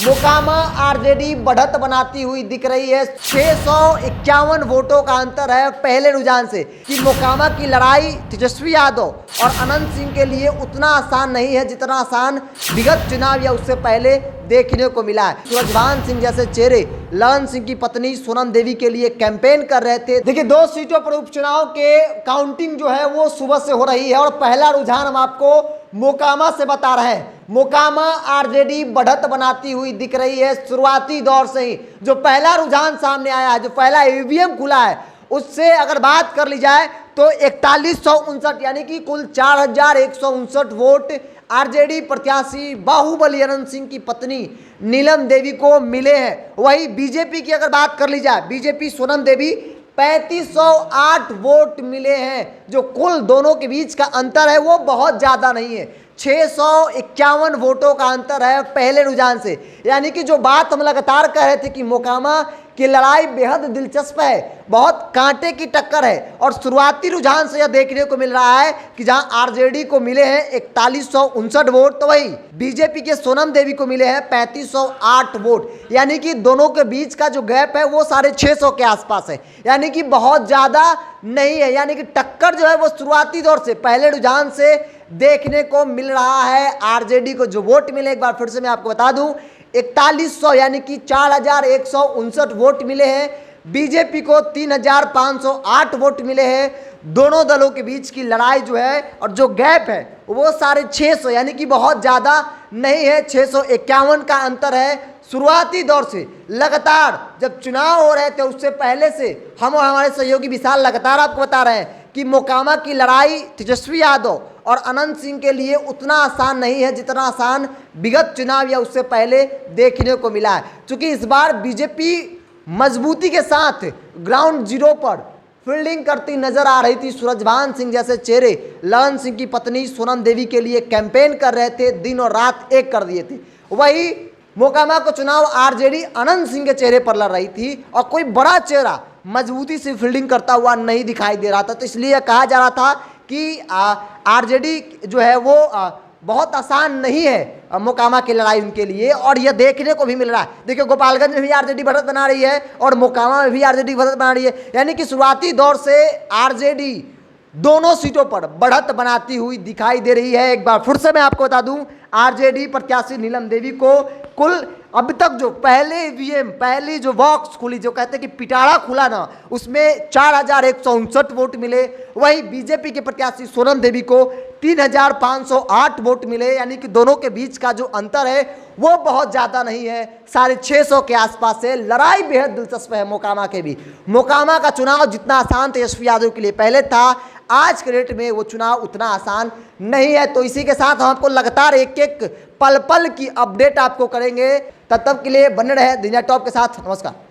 Mokama RJD बढ़त बनाती हुई दिख रही है। 651 वोटों का अंतर है पहले रुझान से कि मोकामा की लड़ाई तेजस्वी यादव और अनंत सिंह के लिए उतना आसान नहीं है जितना आसान विगत चुनाव या उससे पहले देखने को मिला है। सूरजभान सिंह जैसे चेहरे ललन सिंह की पत्नी सोनम देवी के लिए कैंपेन कर रहे थे। देखिए 2 सीटों पर उपचुनाव के काउंटिंग जो है वो सुबह से हो रही है और पहला रुझान हम आपको मोकामा से बता रहे हैं। मोकामा आरजेडी बढ़त बनाती हुई दिख रही है शुरुआती दौर से ही। जो पहला रुझान सामने आया है, जो पहला ईवीएम खुला है, उससे अगर बात कर ली जाए तो 4159 यानी कि कुल 4159 वोट आरजेडी प्रत्याशी बाहुबली अनंत सिंह की पत्नी नीलम देवी को मिले हैं। वही बीजेपी की अगर बात कर ली जाए, बीजेपी सोनम देवी 3508 वोट मिले हैं। जो कुल दोनों के बीच का अंतर है वो बहुत ज़्यादा नहीं है, 651 वोटों का अंतर है पहले रुझान से। यानी कि जो बात हम लगातार कह रहे थे कि मोकामा की लड़ाई बेहद दिलचस्प है, बहुत कांटे की टक्कर है और शुरुआती रुझान से यह देखने को मिल रहा है कि जहां आरजेडी को मिले हैं 4159 वोट, तो वही बीजेपी के सोनम देवी को मिले हैं 3508 वोट। यानी कि दोनों के बीच का जो गैप है वो 650 के आसपास है, यानी कि बहुत ज़्यादा नहीं है। यानी कि टक्कर जो है वो शुरुआती दौर से पहले रुझान से देखने को मिल रहा है। आरजेडी को जो वोट मिले, एक बार फिर से मैं आपको बता दूं, 4100 यानी कि 4159 वोट मिले हैं। बीजेपी को 3508 वोट मिले हैं। दोनों दलों के बीच की लड़ाई जो है और जो गैप है वो 650 यानी कि बहुत ज़्यादा नहीं है, 651 का अंतर है। शुरुआती दौर से लगातार जब चुनाव हो रहे थे उससे पहले से हम और हमारे सहयोगी विशाल लगातार आपको बता रहे हैं कि मोकामा की लड़ाई तेजस्वी यादव और अनंत सिंह के लिए उतना आसान नहीं है जितना आसान विगत चुनाव या उससे पहले देखने को मिला है। क्योंकि इस बार बीजेपी मजबूती के साथ ग्राउंड जीरो पर फील्डिंग करती नजर आ रही थी। सूरजभान सिंह जैसे चेहरे ललन सिंह की पत्नी सोनम देवी के लिए कैंपेन कर रहे थे, दिन और रात एक कर दिए थे। वही मोकामा को चुनाव आरजेडी अनंत सिंह के चेहरे पर लड़ रही थी और कोई बड़ा चेहरा मजबूती से फील्डिंग करता हुआ नहीं दिखाई दे रहा था। तो इसलिए कहा जा रहा था कि आरजेडी जो है वो बहुत आसान नहीं है मोकामा की लड़ाई उनके लिए, और यह देखने को भी मिल रहा है। देखिए गोपालगंज में भी आरजेडी बढ़त बना रही है और मोकामा में भी आरजेडी बढ़त बना रही है। यानी कि शुरुआती दौर से आरजेडी दोनों सीटों पर बढ़त बनाती हुई दिखाई दे रही है। एक बार फिर से मैं आपको बता दूं, आरजेडी प्रत्याशी नीलम देवी को कुल अब तक जो पहले ईवीएम पहली जो बॉक्स खुली, जो कहते हैं कि पिटारा खुला ना, उसमें 4159 वोट मिले। वही बीजेपी के प्रत्याशी सोनम देवी को 3508 वोट मिले। यानी कि दोनों के बीच का जो अंतर है वो बहुत ज़्यादा नहीं है, 650 के आसपास है। लड़ाई बेहद दिलचस्प है मोकामा के भी। मोकामा का चुनाव जितना आसान तेजस्वी यादव के लिए पहले था, आज के डेट में वो चुनाव उतना आसान नहीं है। तो इसी के साथ हम आपको लगातार एक एक पल पल की अपडेट आपको करेंगे। तब तक के लिए बने रहे दुनिया टॉप के साथ। नमस्कार।